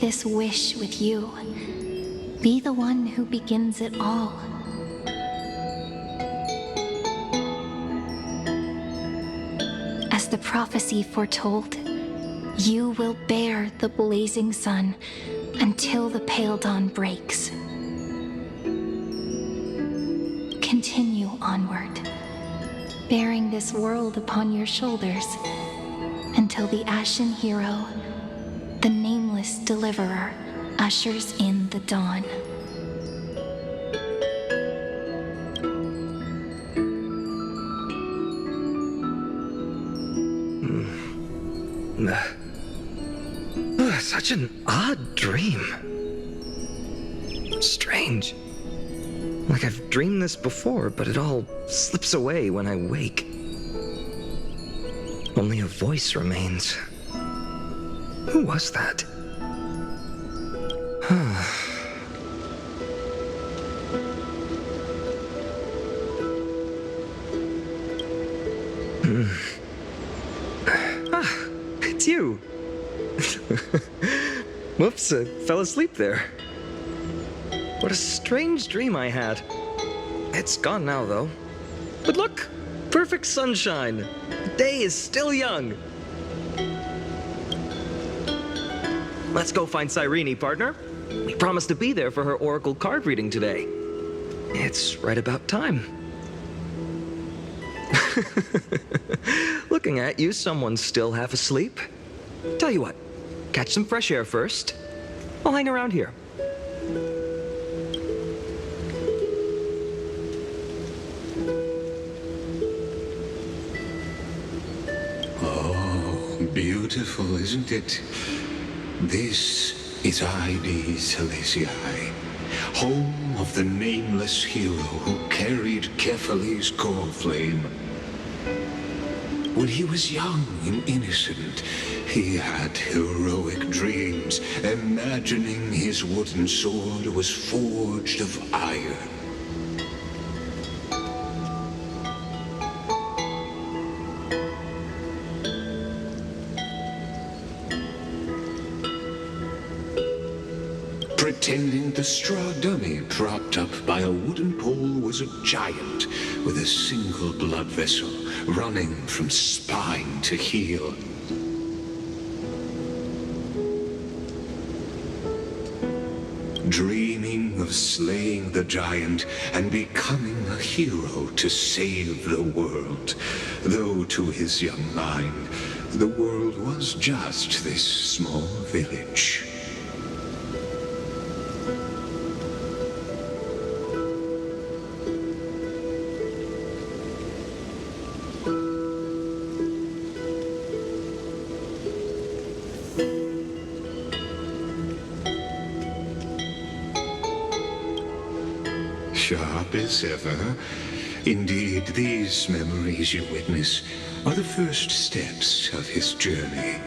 this wish with you. Be the one who begins it all. As the prophecy foretold, you will bear the blazing sun until the pale dawn breaks. Continue onward, bearing this world upon your shoulders, until the ashen hero, the nameless deliverer, ushers in the dawn. Such an odd dream. Strange. Like I've dreamed this before, but it all slips away when I wake. Only a voice remains. Who was that? It's you. Whoops, I fell asleep there. What a strange dream I had. It's gone now, though. But look, perfect sunshine. The day is still young. Let's go find Cyrene, partner. We promised to be there for her oracle card reading today. It's right about time. Looking at you, someone's still half asleep. Tell you what, catch some fresh air first. I'll hang around here. Oh, beautiful, isn't it? This is Ide Silesii, home of the nameless hero who carried Kephales's core flame. When he was young and innocent, he had heroic dreams, imagining his wooden sword was forged of iron. Pretending the straw dummy propped up by a wooden pole was a giant with a single blood vessel running from spine to heel. Dreaming of slaying the giant and becoming a hero to save the world, though to his young mind, the world was just this small village. Sharp as ever. Indeed, these memories you witness are the first steps of his journey.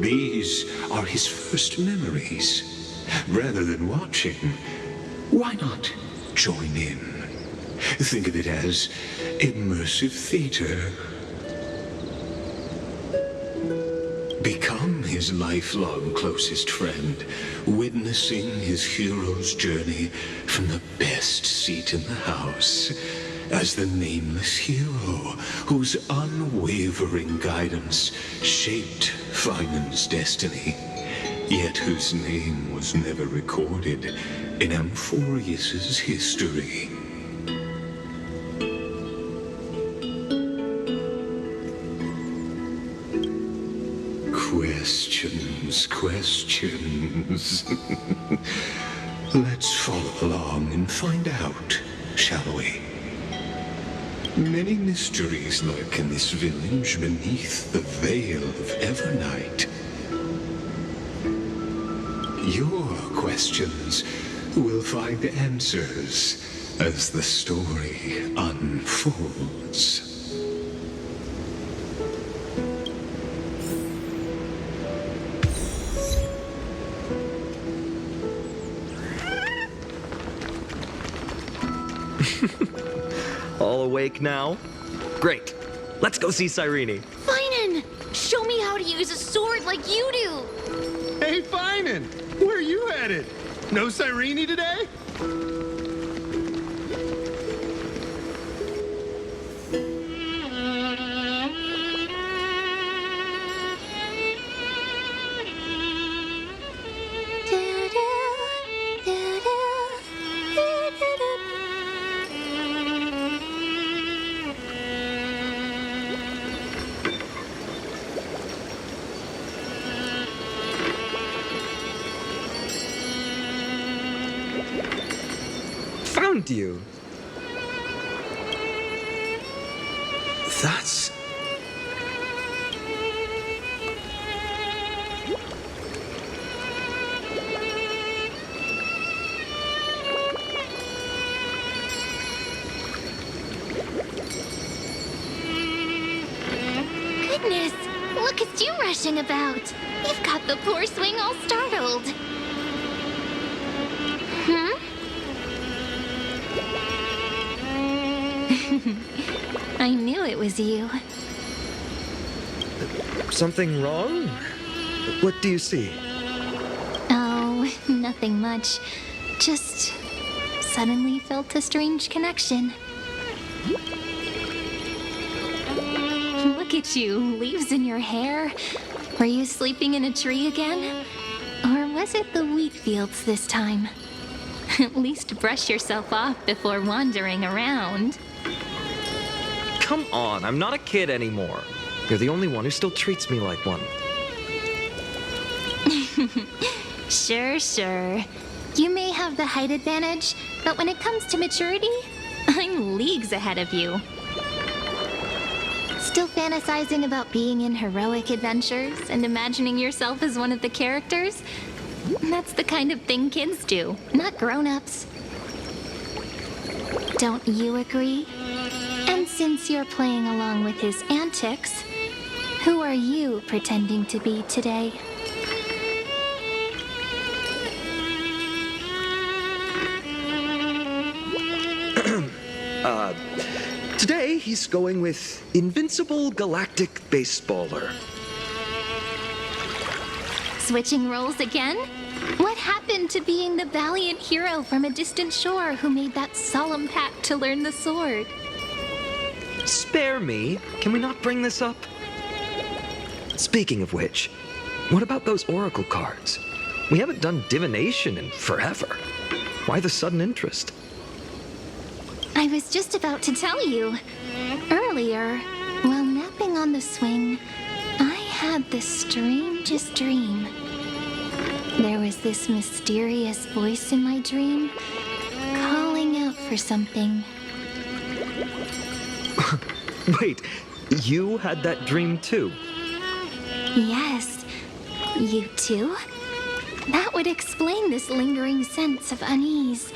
These are his first memories. Rather than watching, why not join in? Think of it as immersive theater. Become his lifelong closest friend, witnessing his hero's journey from the best seat in the house, as the nameless hero whose unwavering guidance shaped Finan's destiny, yet whose name was never recorded in Amphoreus's history. Questions. Let's follow along and find out, shall we? Many mysteries lurk in this village beneath the veil of Evernight. Your questions will find answers as the story unfolds. All awake now? Great. Let's go see Cyrene. Finan! Show me how how to use a sword like you do. Hey, Finan! Where are you headed? No Cyrene today? Found you. That's... Goodness, look at you rushing about. You've got the poor swing all startled. Hmm? I knew it was you. Something wrong? What do you see? Oh, nothing much. Just suddenly felt a strange connection. Look at you, leaves in your hair. Were you sleeping in a tree again? Or was it the wheat fields this time? At least brush yourself off before wandering around. Come on, I'm not a kid anymore. You're the only one who still treats me like one. Sure. You may have the height advantage, but when it comes to maturity, I'm leagues ahead of you. Still fantasizing about being in heroic adventures and imagining yourself as one of the characters? That's the kind of thing kids do, not grown-ups. Don't you agree? And since you're playing along with his antics, who are you pretending to be today? Today he's going with Invincible Galactic Baseballer. Switching roles again? What happened to being the valiant hero from a distant shore who made that solemn pact to learn the sword? Spare me. Can we not bring this up? Speaking of which, what about those oracle cards? We haven't done divination in forever. Why the sudden interest? I was just about to tell you. Earlier, while napping on the swing, I had the strangest dream. There was this mysterious voice in my dream, calling out for something. Wait, you had that dream too? Yes, you too? That would explain this lingering sense of unease.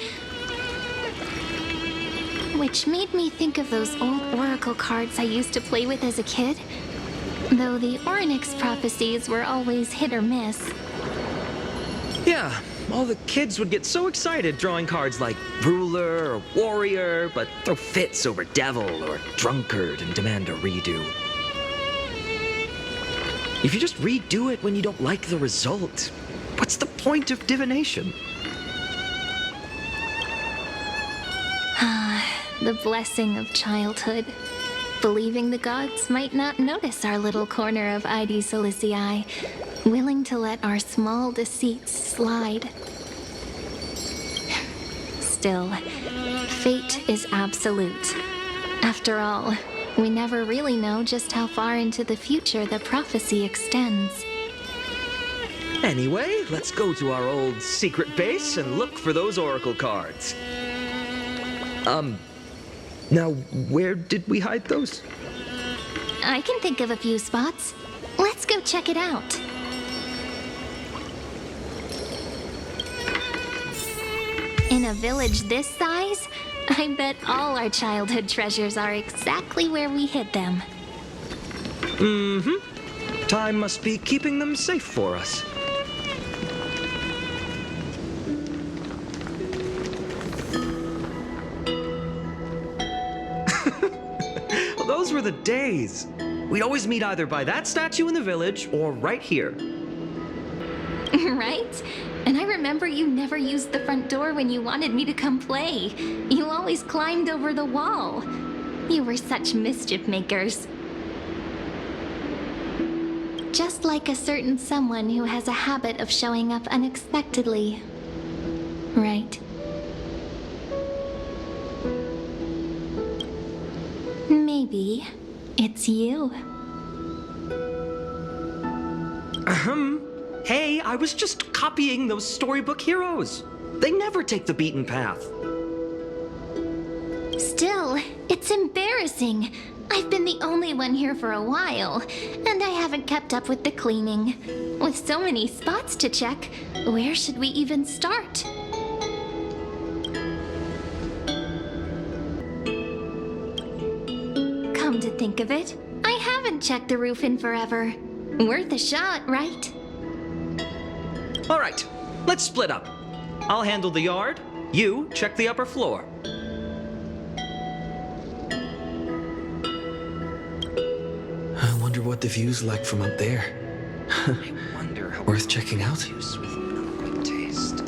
Which made me think of those old oracle cards I used to play with as a kid. Though the Orynyx prophecies were always hit or miss. Yeah, all the kids would get so excited drawing cards like ruler or warrior, but throw fits over devil or drunkard and demand a redo. If you just redo it when you don't like the result, what's the point of divination? The blessing of childhood. Believing the gods might not notice our little corner of Ide Silicii, willing to let our small deceits slide. Still, fate is absolute. After all, we never really know just how far into the future the prophecy extends. Anyway, let's go to our old secret base and look for those oracle cards. Now, where did we hide those? I can think of a few spots. Let's go check it out. In a village this size, I bet all our childhood treasures are exactly where we hid them. Mm-hmm. Time must be keeping them safe for us. Well, those were the days. we'd always meet either by that statue in the village or right here. Right? And I remember you never used the front door when you wanted me to come play. You always climbed over the wall. You were such mischief makers. Just like a certain someone who has a habit of showing up unexpectedly. Right. Maybe it's you. Hey, I was just copying those storybook heroes. They never take the beaten path. Still, it's embarrassing. I've been the only one here for a while, and I haven't kept up with the cleaning. With so many spots to check, where should we even start? Come to think of it, I haven't checked the roof in forever. Worth a shot, right? All right, let's split up. I'll handle the yard. You check the upper floor. I wonder what the view's like from up there. I wonder how Worth checking out. juice with good taste.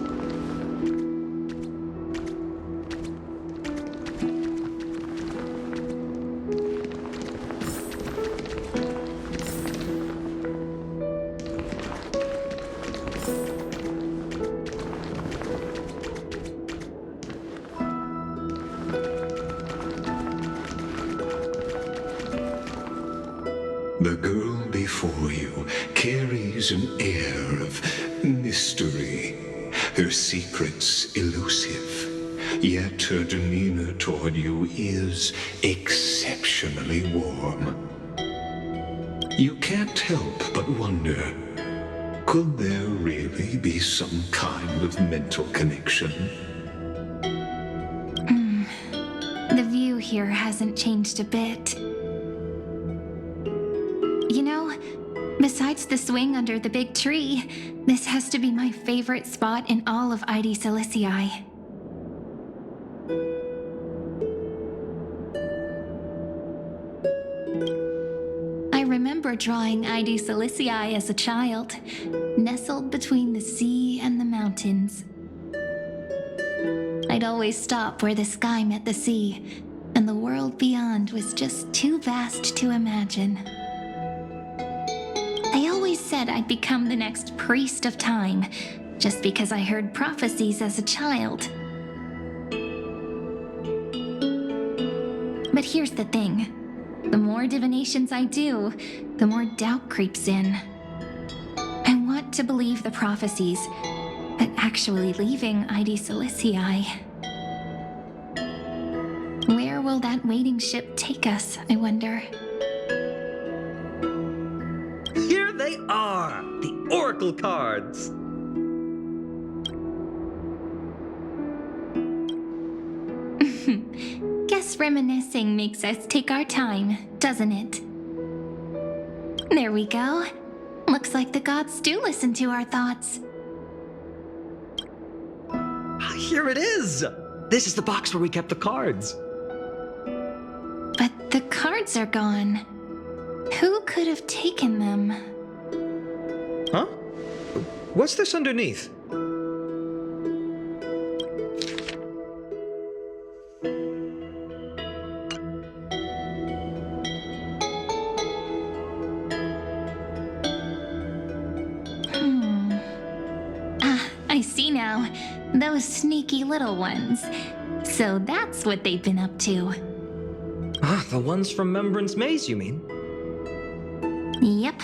The girl before you carries an air of mystery, her secrets elusive, yet her demeanor toward you is exceptionally warm. You can't help but wonder, could there really be some kind of mental connection? The view here hasn't changed a bit. You know, besides the swing under the big tree, this has to be my favorite spot in all of ID Silicii. I remember drawing ID Silicii as a child, nestled between the sea and the mountains. I'd always stop where the sky met the sea, and the world beyond was just too vast to imagine. I always said I'd become the next priest of time, just because I heard prophecies as a child. But here's the thing. The more divinations I do, the more doubt creeps in. I want to believe the prophecies, but actually leaving ID Silicii. Where will that waiting ship take us, I wonder? Here they are, the Oracle cards. Guess reminiscing makes us take our time, doesn't it? There we go. Looks like the gods do listen to our thoughts. Here it is. This is the box where we kept the cards. But the cards are gone. Who could have taken them? Huh? What's this underneath? I see now. Those sneaky little ones. So that's what they've been up to. Ah, the ones from Membrance Maze, you mean? Yep.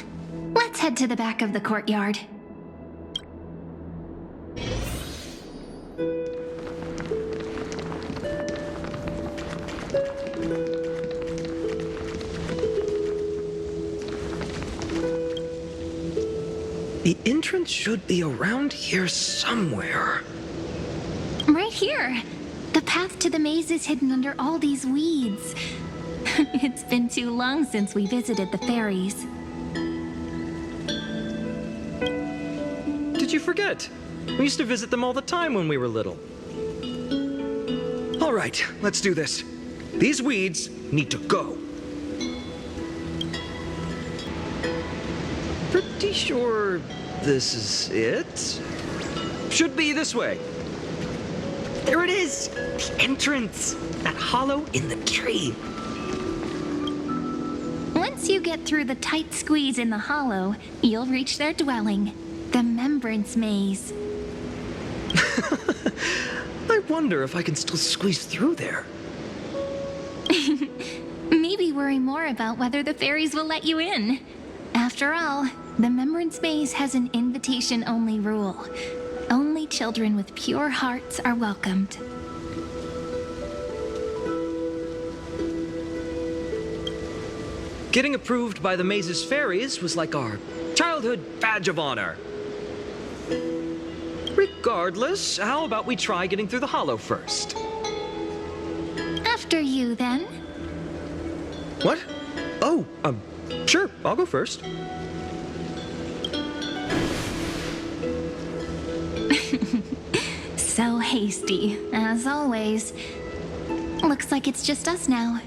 Let's head to the back of the courtyard. The entrance should be around here somewhere. Right here. The path to the maze is hidden under all these weeds. It's been too long since we visited the fairies. Did you forget? We used to visit them all the time when we were little. All right, let's do this. These weeds need to go. pretty sure this is it. Should be this way. There it is! The entrance! That hollow in the tree. Once you get through the tight squeeze in the hollow, you'll reach their dwelling, the Remembrance Maze. I wonder if I can still squeeze through there. Maybe worry more about whether the fairies will let you in. After all, the Remembrance Maze has an invitation-only rule. Only children with pure hearts are welcomed. Getting approved by the maze's fairies was like our childhood badge of honor. Regardless, how about we try getting through the hollow first? After you, then. What? Oh, sure, I'll go first. So hasty, as always. Looks like it's just us now.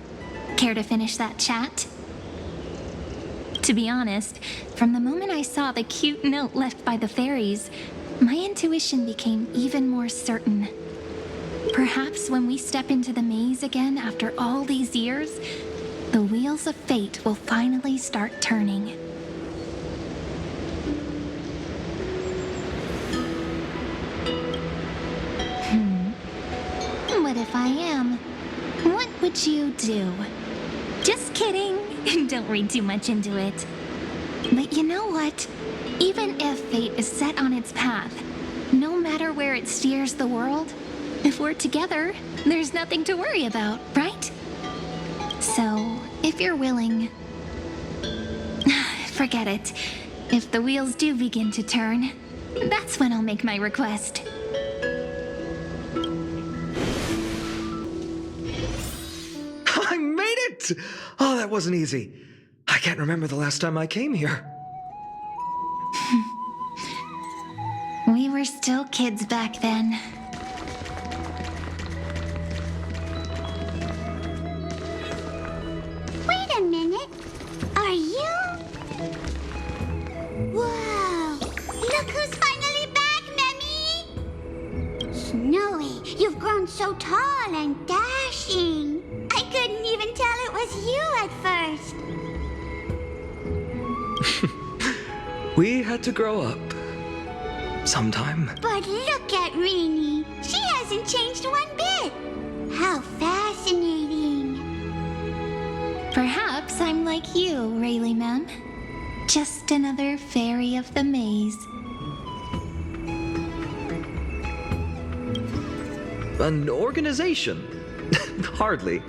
Care to finish that chat? To be honest, from the moment I saw the cute note left by the fairies, my intuition became even more certain. Perhaps when we step into the maze again after all these years, the wheels of fate will finally start turning. What if I am? What would you do? Just kidding. Don't read too much into it. But you know what? Even if fate is set on its path, no matter where it steers the world, if we're together, there's nothing to worry about, right? So, if you're willing... Forget it. If the wheels do begin to turn, that's when I'll make my request. I made it! Oh, that wasn't easy. I can't remember the last time I came here. We were still kids back then. Wait a minute. Are you? Whoa! Look who's finally back, Memmy! Snowy, you've grown so tall and dashing. I couldn't even tell it was you at first. We had to grow up. Sometime. But look at Rini. She hasn't changed one bit. How fascinating. Perhaps I'm like you, Rayleigh Ma'am. Just another fairy of the maze. An organization? Hardly.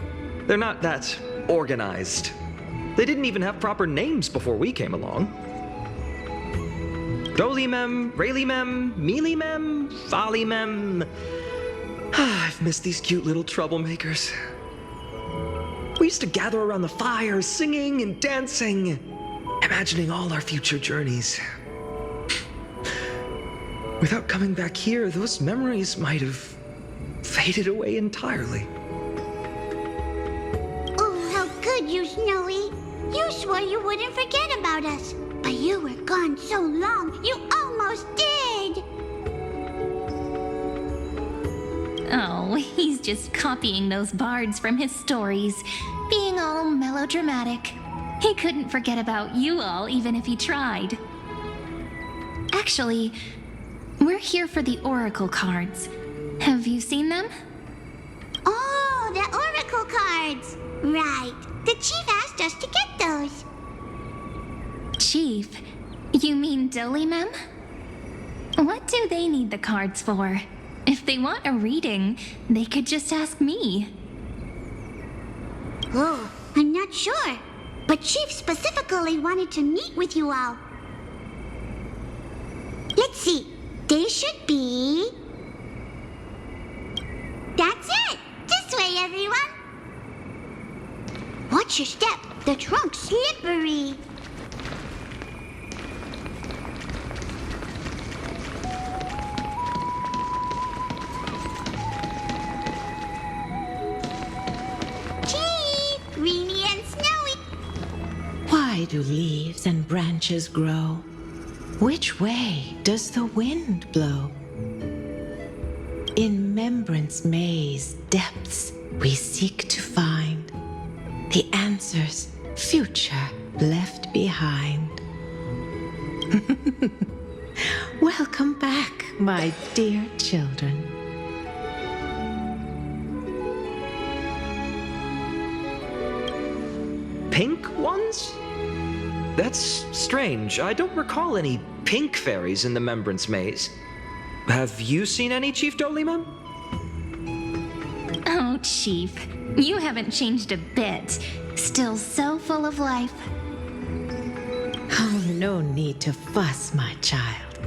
They're not that organized. They didn't even have proper names before we came along. Doly Mem, Rayleigh Mem, Mealy Mem, Folly Mem. I've missed these cute little troublemakers. We used to gather around the fire, singing and dancing, imagining all our future journeys. Without coming back here, those memories might have faded away entirely. Oh, how could you, Snowy? You swore you wouldn't forget about us. But you were gone so long, you almost did! Oh, he's just copying those bards from his stories, being all melodramatic. He couldn't forget about you all, even if he tried. Actually, we're here for the Oracle cards. Have you seen them? Oh, the Oracle cards! Right. The chief asked us to get those. Chief? You mean Doly Mem? What do they need the cards for? If they want a reading, they could just ask me. Oh, I'm not sure. But Chief specifically wanted to meet with you all. Let's see. They should be... That's it! This way, everyone! Watch your step. The trunk's slippery. Chief! Rini and Snowy! Why do leaves and branches grow? Which way does the wind blow? In Remembrance Maze depths we seek to find the answers future left behind. Welcome back, my dear children. Pink ones? That's strange. I don't recall any pink fairies in the Remembrance Maze. Have you seen any, Chief Dolima? Oh, Chief, you haven't changed a bit. Still so full of life. Oh, no need to fuss, my child.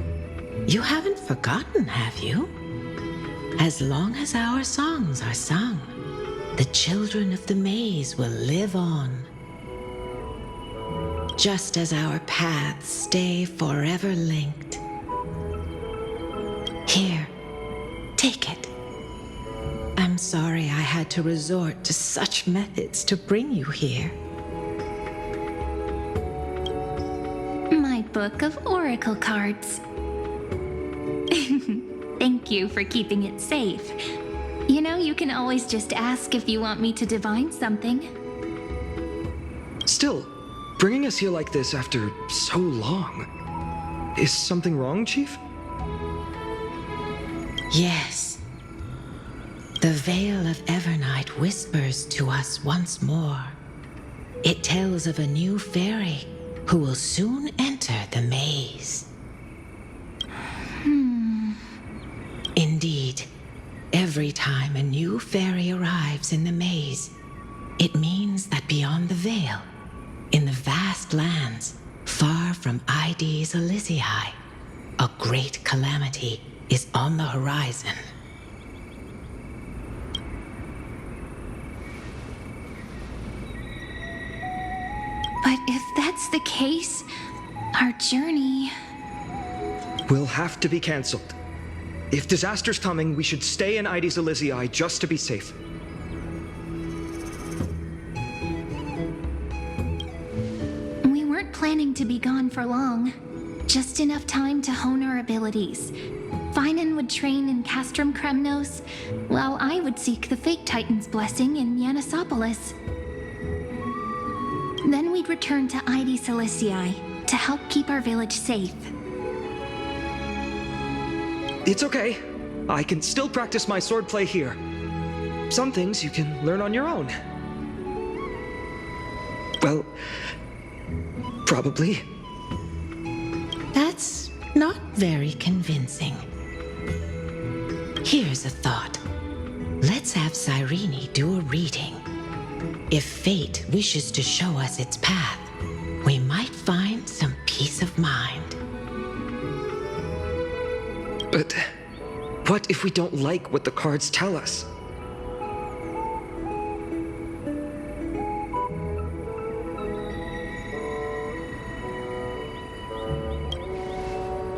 You haven't forgotten, have you? As long as our songs are sung, the children of the maze will live on. Just as our paths stay forever linked. Here, take it. I'm sorry I had to resort to such methods to bring you here. My book of oracle cards. Thank you for keeping it safe. You know, you can always just ask if you want me to divine something. Still, bringing us here like this after so long. Is something wrong, Chief? Yes. The Veil of Evernight whispers to us once more. It tells of a new fairy who will soon enter the maze. Indeed, every time a new fairy arrives in the maze, it means that beyond the veil, in the vast lands far from Ides Elysiae, a great calamity is on the horizon. But if that's the case, our journey... Will have to be cancelled. If disaster's coming, we should stay in Ides Elysiae just to be safe. We weren't planning to be gone for long. Just enough time to hone our abilities. Finan would train in Castrum Kremnos, while I would seek the Fate Titan's blessing in Yanisopolis. Then we'd return to Ides Elysiae to help keep our village safe. It's okay. I can still practice my swordplay here. Some things you can learn on your own. Well, probably. That's not very convincing. Here's a thought. Let's have Cyrene do a reading. If fate wishes to show us its path, we might find some peace of mind. But what if we don't like what the cards tell us?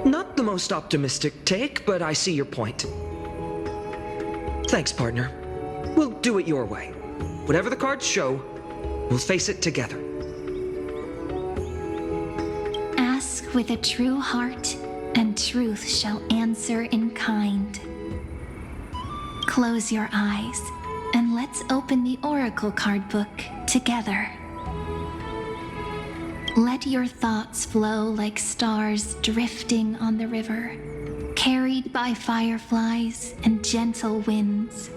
Not the most optimistic take, but I see your point. Thanks, partner. We'll do it your way. Whatever the cards show, we'll face it together. Ask with a true heart, and truth shall answer in kind. Close your eyes, and let's open the oracle card book together. Let your thoughts flow like stars drifting on the river, carried by fireflies and gentle winds.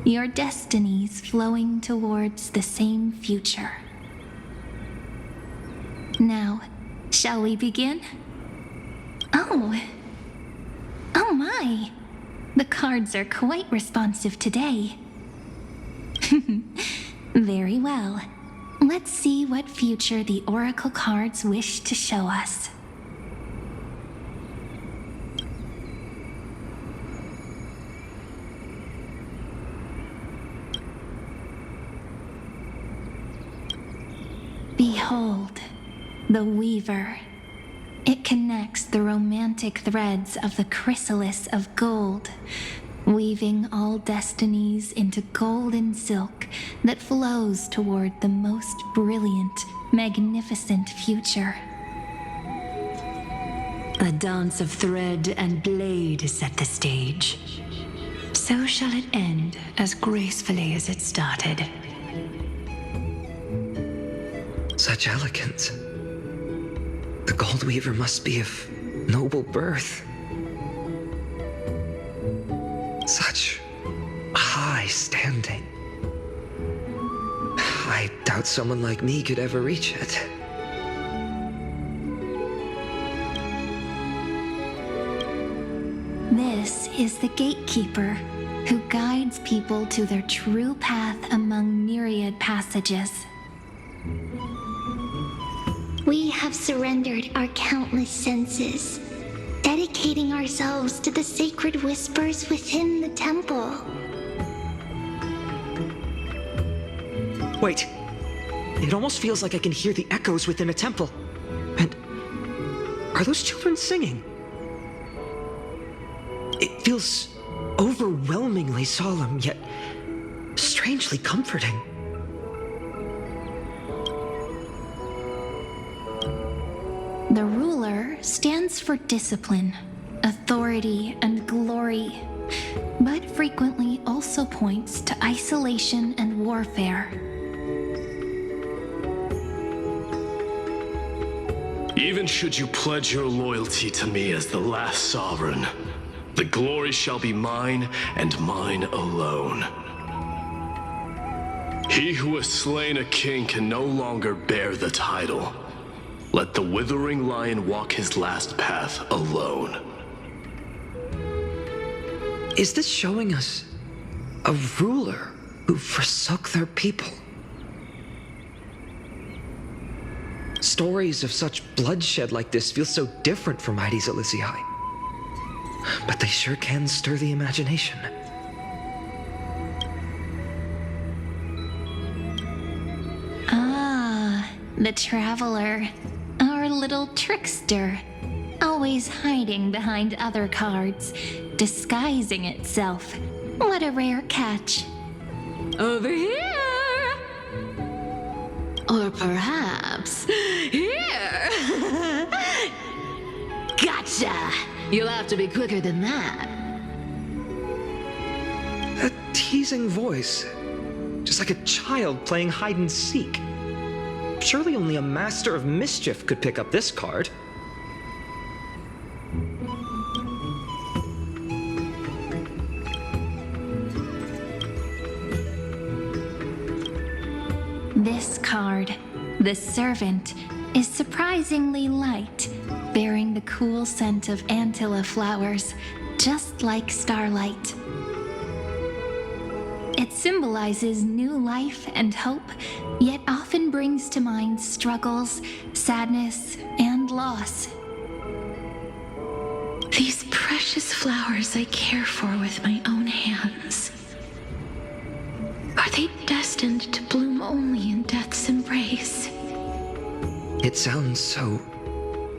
Your destinies flowing towards the same future. Now, shall we begin? Oh my! The cards are quite responsive today. Very well. Let's see what future the oracle cards wish to show us. Behold, the Weaver. It connects the romantic threads of the chrysalis of gold, weaving all destinies into golden silk that flows toward the most brilliant, magnificent future. A dance of thread and blade set the stage. So shall it end as gracefully as it started. Such elegance. The Gold Weaver must be of noble birth. Such high standing. I doubt someone like me could ever reach it. This is the gatekeeper who guides people to their true path among myriad passages. We have surrendered our countless senses, dedicating ourselves to the sacred whispers within the temple. Wait. It almost feels like I can hear the echoes within a temple. And are those children singing? It feels overwhelmingly solemn, yet strangely comforting. The ruler stands for discipline, authority, and glory, but frequently also points to isolation and warfare. Even should you pledge your loyalty to me as the last sovereign, the glory shall be mine and mine alone. He who has slain a king can no longer bear the title. Let the withering lion walk his last path alone. Is this showing us a ruler who forsook their people? Stories of such bloodshed like this feel so different from Heidi's Elysiae. But they sure can stir the imagination. Ah, the traveler. Our little trickster. Always hiding behind other cards, disguising itself. What a rare catch. Over here! Or perhaps here! Gotcha! You'll have to be quicker than that. A teasing voice. Just like a child playing hide and seek. Surely only a master of mischief could pick up this card. This card, the Servant, is surprisingly light, bearing the cool scent of Antilla flowers, just like starlight. It symbolizes new life and hope, yet often brings to mind struggles, sadness, and loss. These precious flowers I care for with my own hands. Are they destined to bloom only in death's embrace? It sounds so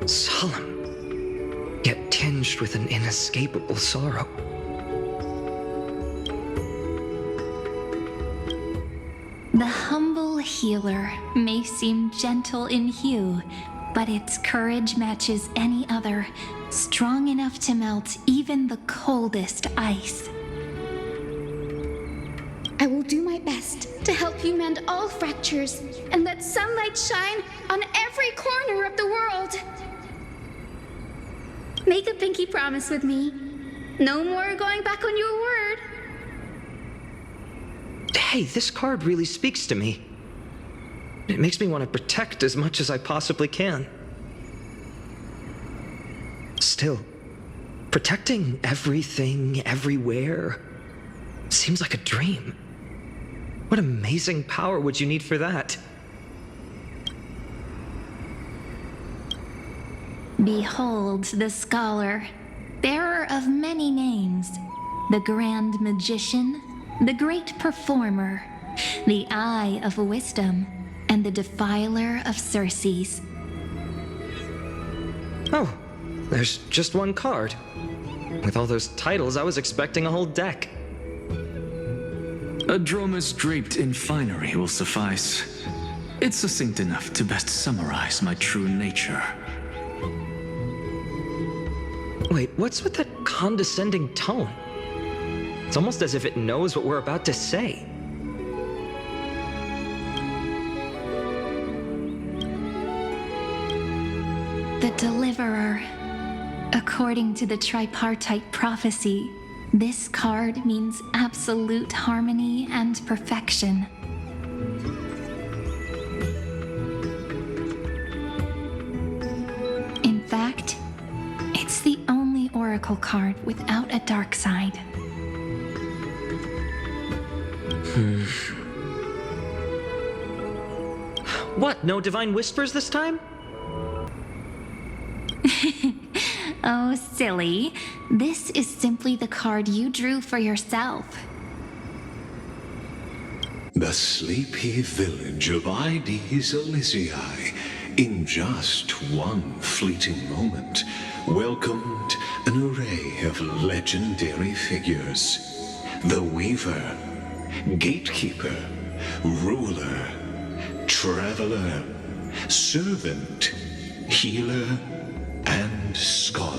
solemn, yet tinged with an inescapable sorrow. The humble healer may seem gentle in hue, but its courage matches any other, strong enough to melt even the coldest ice. I will do my best to help you mend all fractures and let sunlight shine on every corner of the world. Make a pinky promise with me. No more going back on your word. Hey, this card really speaks to me. It makes me want to protect as much as I possibly can. Still, protecting everything, everywhere, seems like a dream. What amazing power would you need for that? Behold the scholar, bearer of many names, the grand magician, the great performer, the eye of wisdom, and the defiler of Circes. Oh, there's just one card. With all those titles, I was expecting a whole deck. A dromus draped in finery will suffice. It's succinct enough to best summarize my true nature. Wait, what's with that condescending tone? It's almost as if it knows what we're about to say. The Deliverer. According to the tripartite prophecy, this card means absolute harmony and perfection. In fact, it's the only oracle card without a dark side. What, no divine whispers this time? Oh, silly. This is simply the card you drew for yourself. The sleepy village of Ides Elysiae, in just one fleeting moment, welcomed an array of legendary figures. The Weaver, Gatekeeper, Ruler, Traveler, Servant, Healer, and Scholar.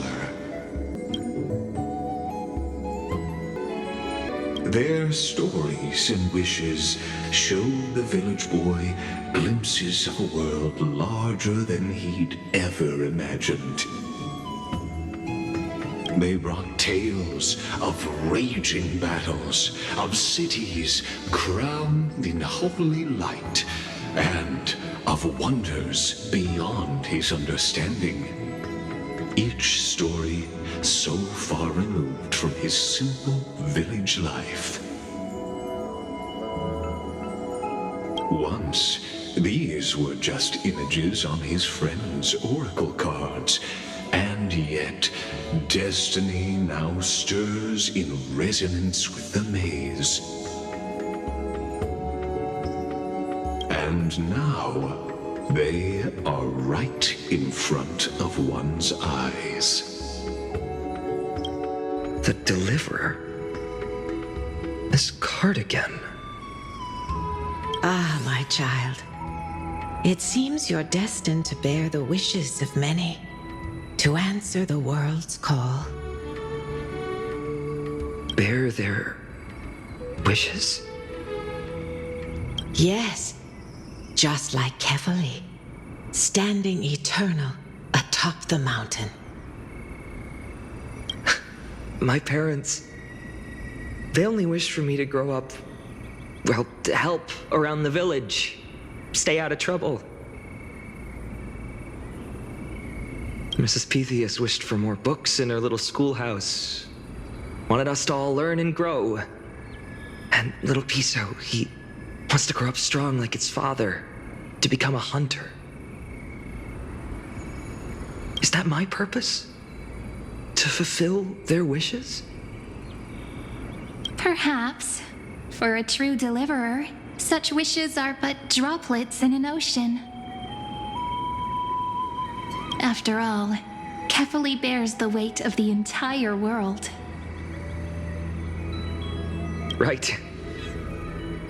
Their stories and wishes showed the village boy glimpses of a world larger than he'd ever imagined. They brought tales of raging battles, of cities crowned in holy light, and of wonders beyond his understanding. Each story so far removed from his simple village life. Once, these were just images on his friend's oracle cards, and yet destiny now stirs in resonance with the maze. And now, they are right in front of one's eyes. The Deliverer? This card again. Ah, my child. It seems you're destined to bear the wishes of many, to answer the world's call. Bear their wishes? Yes, just like Kefali, standing eternal atop the mountain. My parents, they only wished for me to grow up, well, to help around the village, stay out of trouble. Mrs. Pythias wished for more books in her little schoolhouse, wanted us to all learn and grow. And little Piso, he wants to grow up strong like its father, to become a hunter. Is that my purpose? To fulfill their wishes? Perhaps. For a true deliverer, such wishes are but droplets in an ocean. After all, Kefali bears the weight of the entire world. Right.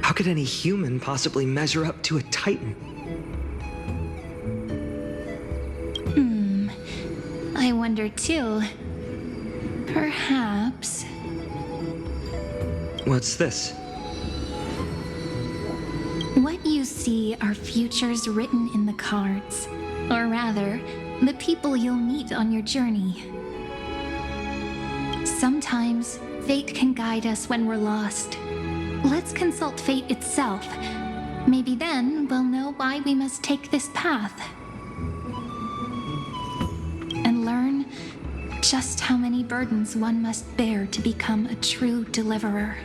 How could any human possibly measure up to a Titan? I wonder too. Perhaps... What's this? What you see are futures written in the cards. Or rather, the people you'll meet on your journey. Sometimes, fate can guide us when we're lost. Let's consult fate itself. Maybe then we'll know why we must take this path. And learn just how many burdens one must bear to become a true deliverer.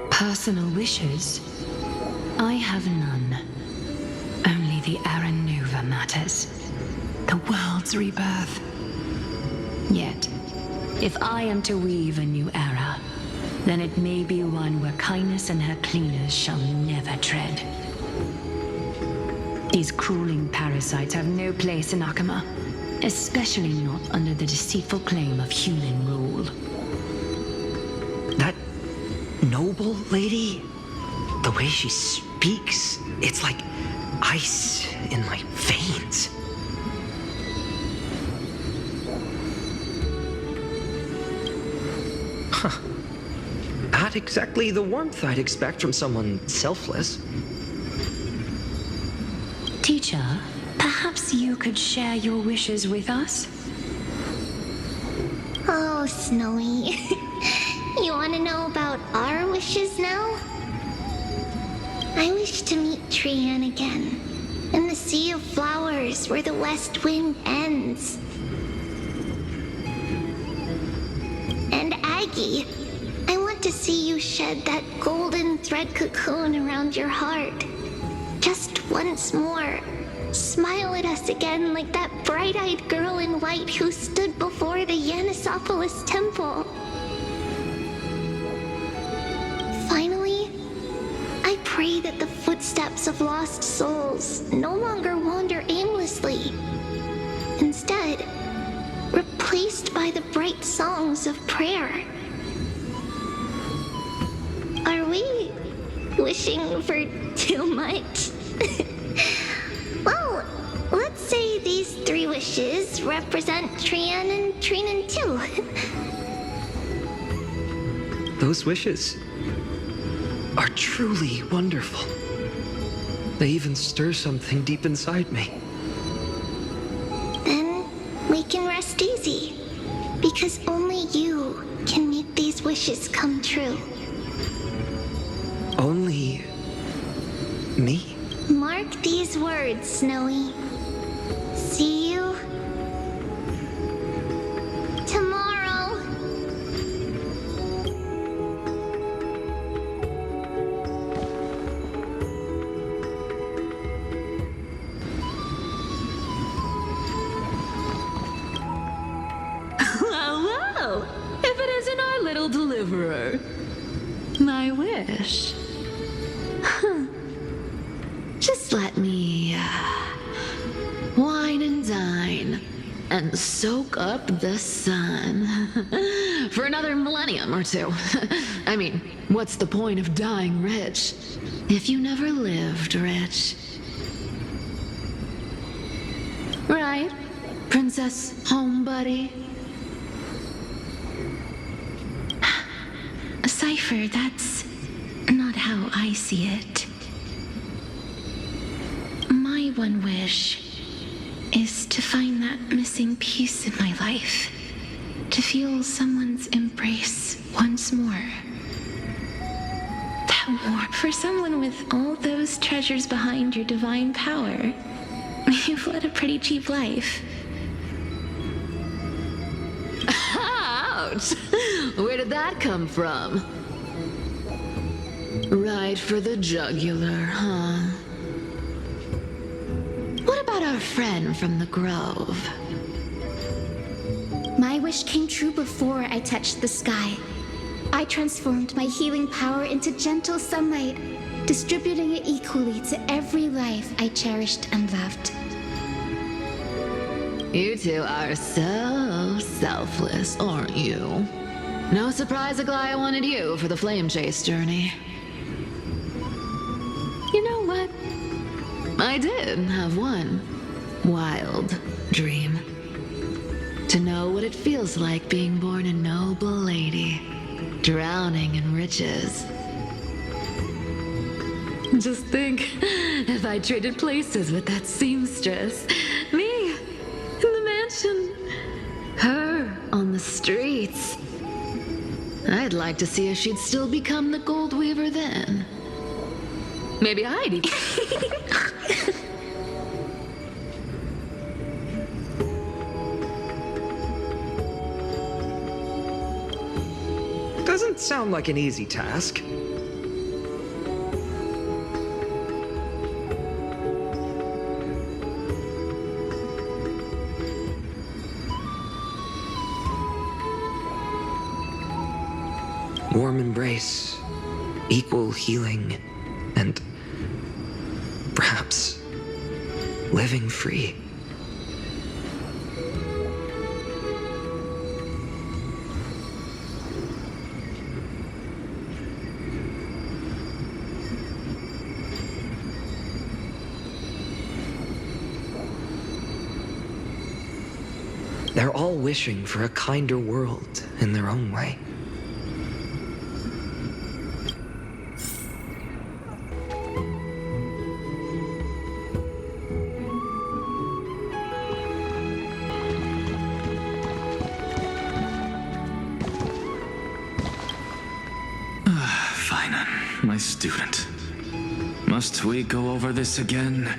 Personal wishes? I have none. Only the Aranuva matters. The world's rebirth. Yet, if I am to weave a new era, then it may be one where kindness and her cleaners shall never tread. These crawling parasites have no place in Akama. especially not under the deceitful claim of human rule. That noble lady, the way she speaks, it's like ice in my veins. Huh. Not exactly the warmth I'd expect from someone selfless. Teacher, perhaps you could share your wishes with us? Oh, Snowy. You want to know about our wishes now? I wish to meet Trian again, in the sea of flowers where the west wind ends. And Aggie, I want to see you shed that golden thread cocoon around your heart. Just once more. Smile at us again like that bright-eyed girl in white who stood before the Yanisopolis temple. Finally, I pray that the footsteps of lost souls no longer wander aimlessly. Instead, replaced by the bright songs of prayer. Are we wishing for too much? Well, let's say these 3 wishes represent Trian and Trinan too. Those wishes are truly wonderful. They even stir something deep inside me. Then we can rest easy, because only you can make these wishes come true. Only me? Mark these words, Snowy. See you tomorrow. Well, if it isn't our little deliverer. My wish. Just let me wine and dine and soak up the sun for another millennium or 2. I mean, what's the point of dying rich if you never lived rich? Right, Princess Homebuddy? Cypher, that's not how I see it. My one wish is to find that missing piece in my life. To feel someone's embrace once more. That warmth. For someone with all those treasures behind your divine power, you've led a pretty cheap life. Ouch! Where did that come from? Right for the jugular, huh? What about our friend from the Grove? My wish came true before I touched the sky. I transformed my healing power into gentle sunlight, distributing it equally to every life I cherished and loved. You two are so selfless, aren't you? No surprise Aglaya wanted you for the flame chase journey. You know what? I did have one wild dream. To know what it feels like being born a noble lady, drowning in riches. Just think, if I traded places with that seamstress, me in the mansion, her on the streets. I'd like to see if she'd still become the gold weaver then. Maybe I'd Doesn't sound like an easy task. Warm embrace, equal healing, and perhaps living free. They're all wishing for a kinder world in their own way. Finan, my student. Must we go over this again?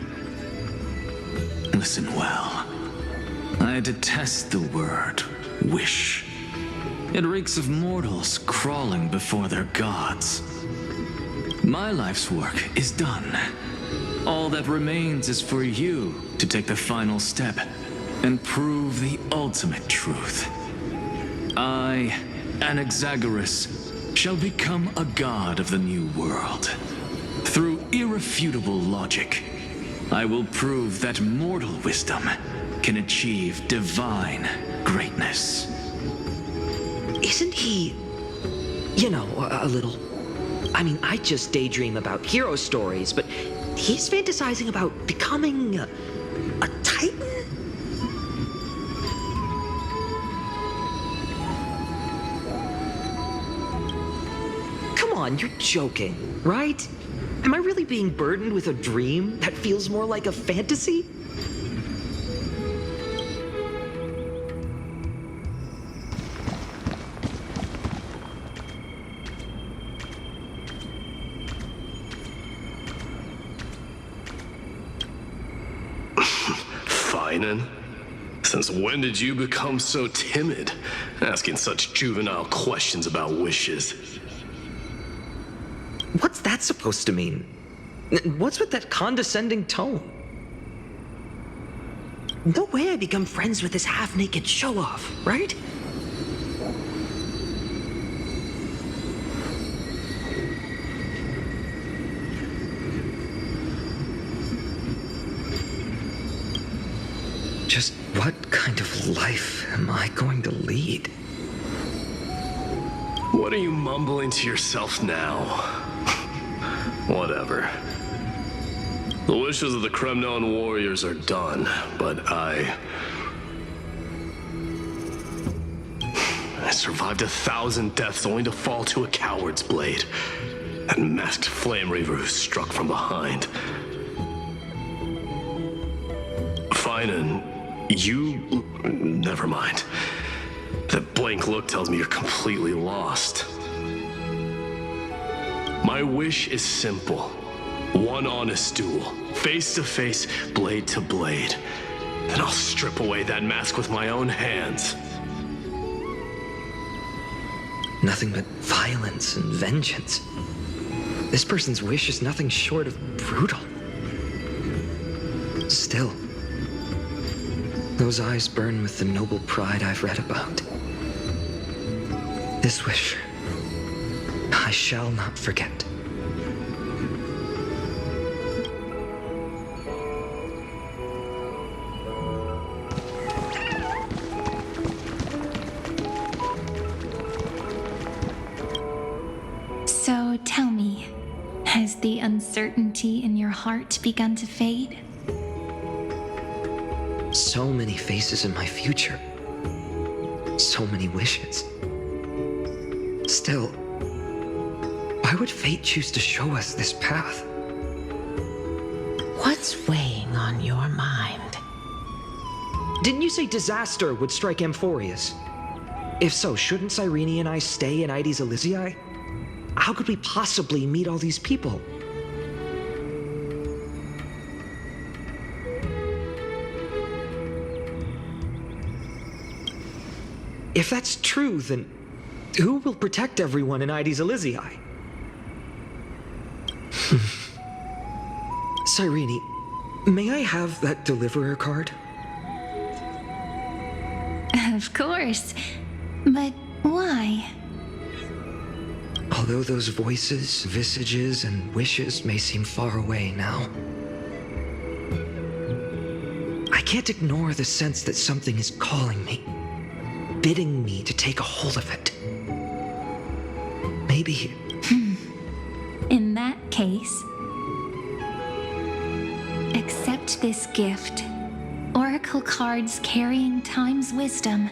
Listen well. I detest the word wish. It reeks of mortals crawling before their gods. My life's work is done. All that remains is for you to take the final step and prove the ultimate truth. I, Anaxagoras, shall become a god of the new world. Through irrefutable logic, I will prove that mortal wisdom can achieve divine greatness. Isn't he, a little... I mean, I just daydream about hero stories, but he's fantasizing about becoming a titan? Come on, you're joking, right? Am I really being burdened with a dream that feels more like a fantasy? Finan? Since when did you become so timid, asking such juvenile questions about wishes? What's that supposed to mean? What's with that condescending tone? No way I become friends with this half-naked show-off, right? Just what kind of life am I going to lead? What are you mumbling to yourself now? Whatever. The wishes of the Kremnon warriors are done, but I survived 1,000 deaths only to fall to a coward's blade. That masked flame reaver who struck from behind. Finan, you... never mind. That blank look tells me you're completely lost. My wish is simple. One honest duel, face to face, blade to blade. Then I'll strip away that mask with my own hands. Nothing but violence and vengeance. This person's wish is nothing short of brutal. Still, those eyes burn with the noble pride I've read about. This wish, I shall not forget. So tell me, has the uncertainty in your heart begun to fade? So many faces in my future. So many wishes. Still, why would fate choose to show us this path? What's weighing on your mind? Didn't you say disaster would strike Amphoreus? If so, shouldn't Cyrene and I stay in Ides Elysiae? How could we possibly meet all these people? If that's true, then who will protect everyone in Ides Elysiae? Cyrene, may I have that deliverer card? Of course. But why? Although those voices, visages, and wishes may seem far away now, I can't ignore the sense that something is calling me, bidding me to take a hold of it. Maybe... In that case, accept this gift, or oracle cards carrying time's wisdom,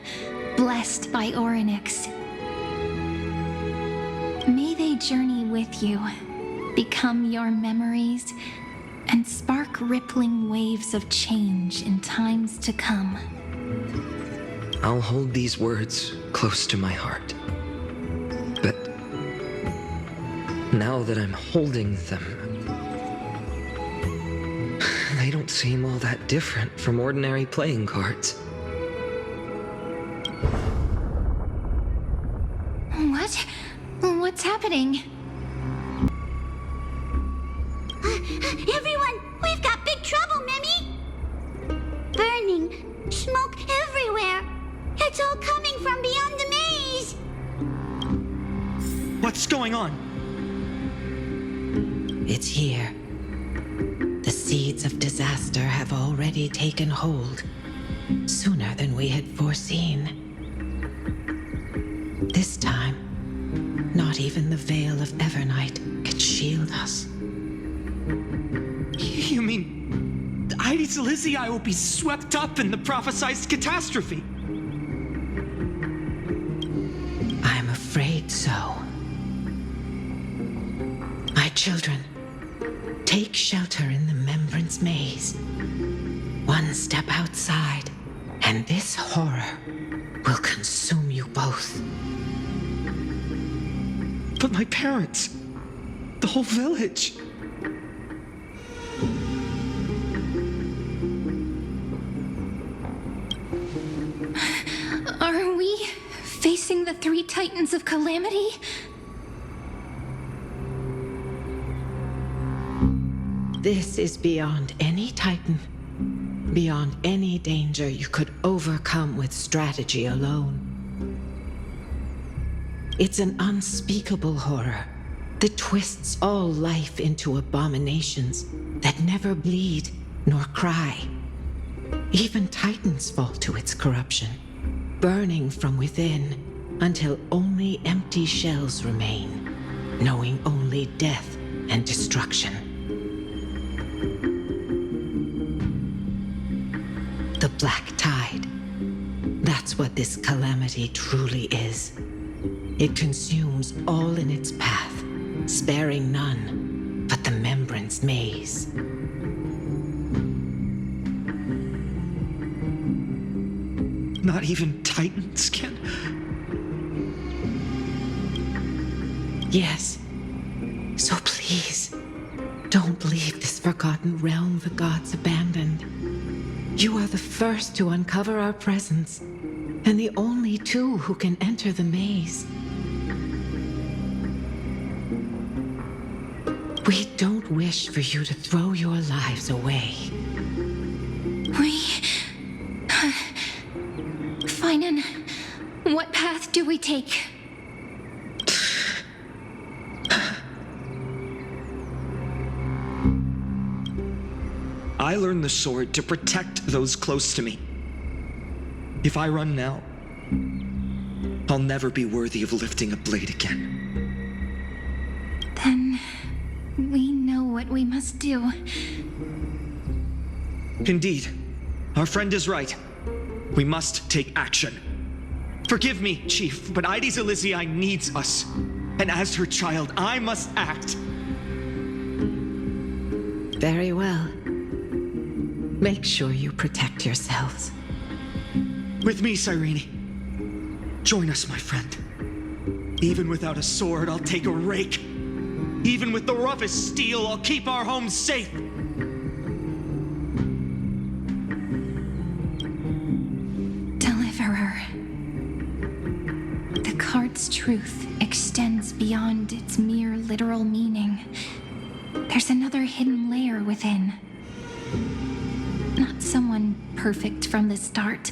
blessed by Orynyx. May they journey with you, become your memories, and spark rippling waves of change in times to come. I'll hold these words close to my heart. But now that I'm holding them, they don't seem all that different from ordinary playing cards. What? What's happening? Everyone, we've got big trouble, Mimi! Burning, smoke everywhere. It's all coming from beyond the maze. What's going on? It's here. The seeds of disaster have already taken hold, sooner than we had foreseen. This time, not even the Veil of Evernight could shield us. You mean Aedes Elysiae will be swept up in the prophesized catastrophe? I'm afraid so. My children, take shelter in the Membrance Maze. One step outside, and this horror will consume you both. But my parents, the whole village. Are we facing the three titans of calamity? This is beyond any titan, beyond any danger you could overcome with strategy alone. It's an unspeakable horror that twists all life into abominations that never bleed nor cry. Even titans fall to its corruption, burning from within until only empty shells remain, knowing only death and destruction. The Black Tide. That's what this calamity truly is. It consumes all in its path, sparing none but the Membrance Maze. Not even titans can... Yes. So please, don't leave this forgotten realm the gods abandoned. You are the first to uncover our presence, and the only two who can enter the maze. We don't wish for you to throw your lives away. Finan, what path do we take? I learned the sword to protect those close to me. If I run now, I'll never be worthy of lifting a blade again. Then we know what we must do. Indeed, our friend is right. We must take action. Forgive me, Chief, but Aedes Elysiae needs us. And as her child, I must act. Very well. Make sure you protect yourselves. With me, Cyrene. Join us, my friend. Even without a sword, I'll take a rake. Even with the roughest steel, I'll keep our home safe. Deliverer. The card's truth extends beyond its mere literal meaning. There's another hidden layer within. Not someone perfect from the start,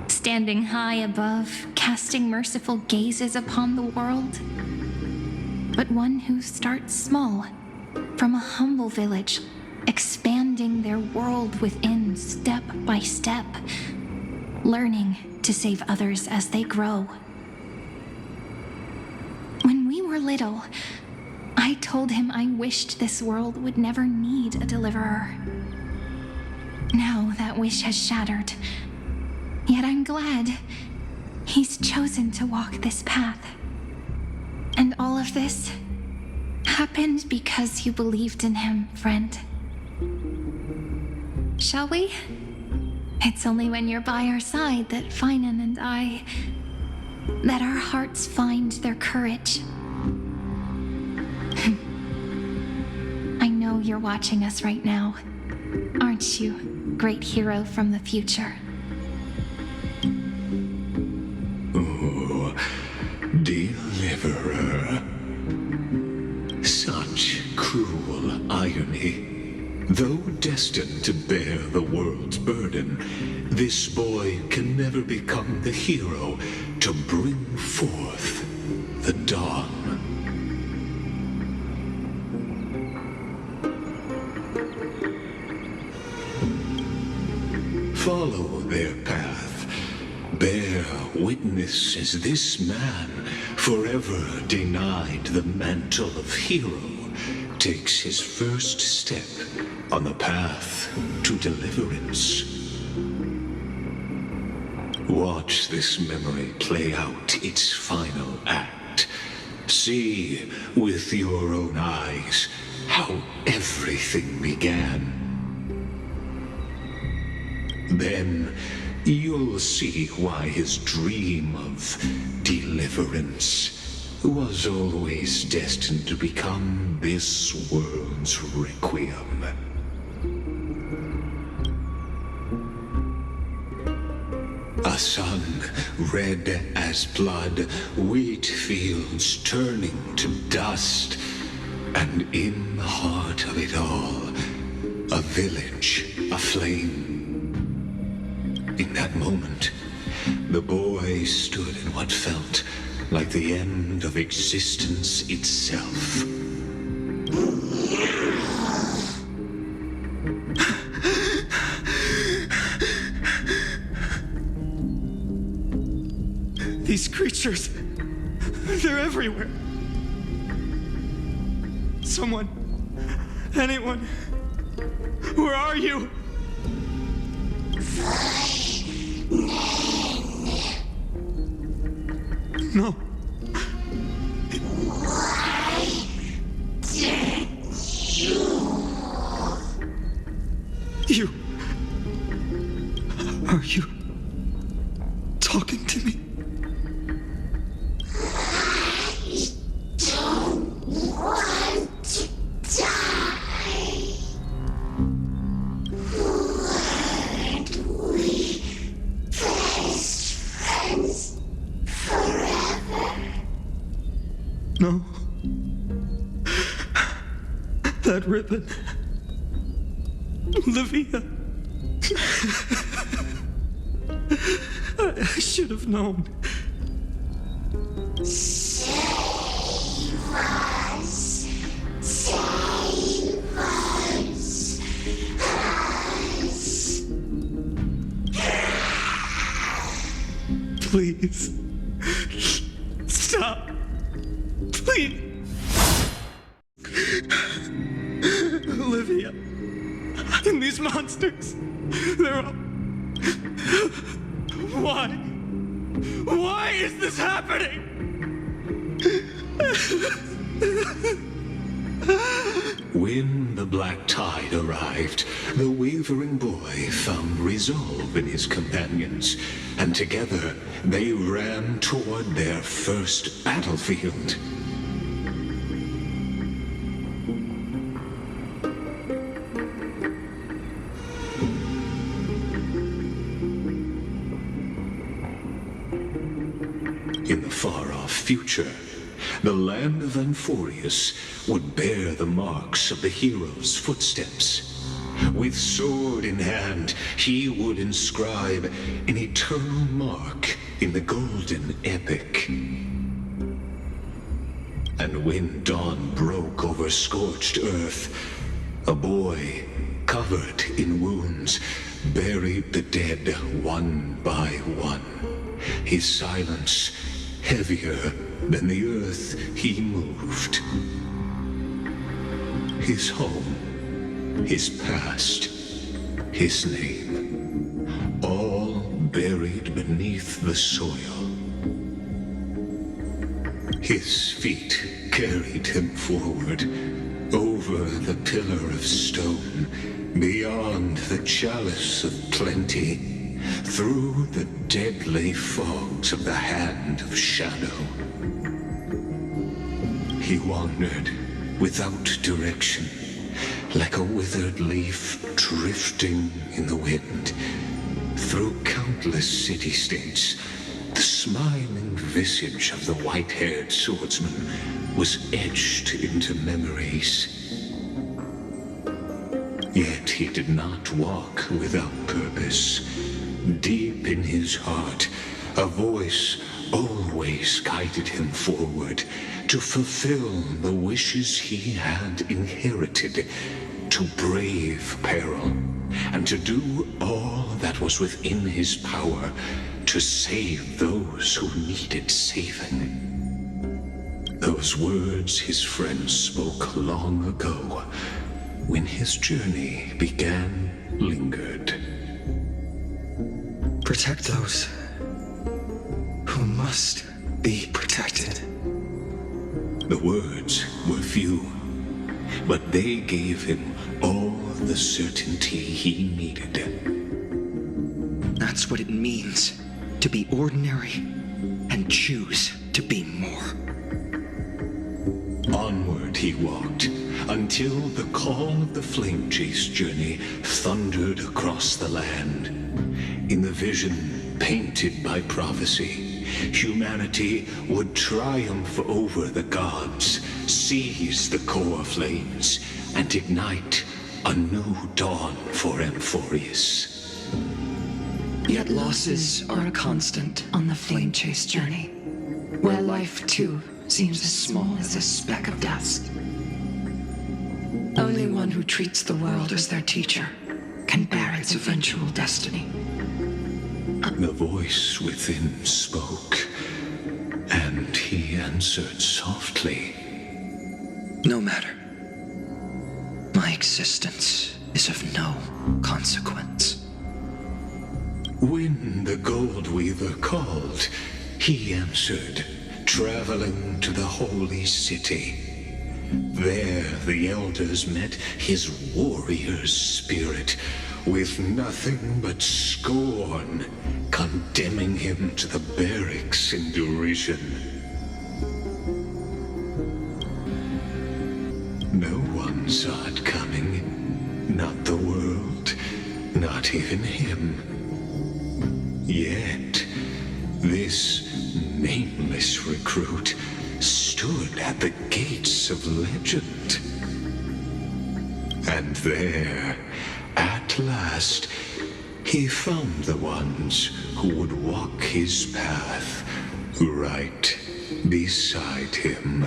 standing high above, casting merciful gazes upon the world. But one who starts small, from a humble village, expanding their world within step by step, learning to save others as they grow. When we were little, I told him I wished this world would never need a deliverer. Now that wish has shattered. Yet I'm glad he's chosen to walk this path. And all of this happened because you believed in him, friend. Shall we? It's only when you're by our side that Finan and that our hearts find their courage. I know you're watching us right now, aren't you, great hero from the future? Oh, deliverer. Such cruel irony. Though destined to bear the world's burden, this boy can never become the hero to bring forth the dawn. Follow their path. Bear witness as this man, forever denied the mantle of hero, takes his first step on the path to deliverance. Watch this memory play out its final act. See with your own eyes how everything began. Then you'll see why his dream of deliverance was always destined to become this world's requiem. A sun red as blood, wheat fields turning to dust, and in the heart of it all, a village aflame. In that moment, the boy stood in what felt like the end of existence itself. These creatures, they're everywhere. Someone, anyone, where are you? No. You. Are you talking to me? I don't want to die. Weren't we best friends forever? No. That ribbon. Olivia. I should have known. Save us. Save us. Please. Stop. Please. Olivia. And these monsters. They're all... Why? Why is this happening? When the black tide arrived, the wavering boy found resolve in his companions, and together they ran toward their first battlefield. In the far-off future, the land of Amphoreus would bear the marks of the hero's footsteps. With sword in hand, he would inscribe an eternal mark in the golden epic. And when dawn broke over scorched earth, a boy, covered in wounds, buried the dead one by one. His silence heavier than the earth he moved. His home, his past, his name, all buried beneath the soil. His feet carried him forward, over the pillar of stone, beyond the chalice of plenty, through the deadly fogs of the hand of shadow. He wandered without direction, like a withered leaf drifting in the wind, through countless city-states. The smiling visage of the white-haired swordsman was etched into memories. Yet he did not walk without purpose. Deep in his heart, a voice always guided him forward to fulfill the wishes he had inherited, to brave peril, and to do all that was within his power to save those who needed saving. Those words his friend spoke long ago, when his journey began, lingered. Protect those who must be protected. The words were few, but they gave him all the certainty he needed. That's what it means to be ordinary and choose to be more. Onward he walked, until the call of the flame chase journey thundered across the land. In the vision painted by prophecy, humanity would triumph over the gods, seize the core flames, and ignite a new dawn for Amphoreus. Yet losses are a constant on the flame chase journey, where life too seems as small as a speck of dust. Only one who treats the world as their teacher can bear its eventual destiny. The voice within spoke, and he answered softly. No matter. My existence is of no consequence. When the gold weaver called, he answered, traveling to the holy city. There the elders met his warrior's spirit, with nothing but scorn, condemning him to the barracks in derision. No one saw it coming, not the world, not even him. Yet, this nameless recruit stood at the gates of legend. And there, at last, he found the ones who would walk his path right beside him.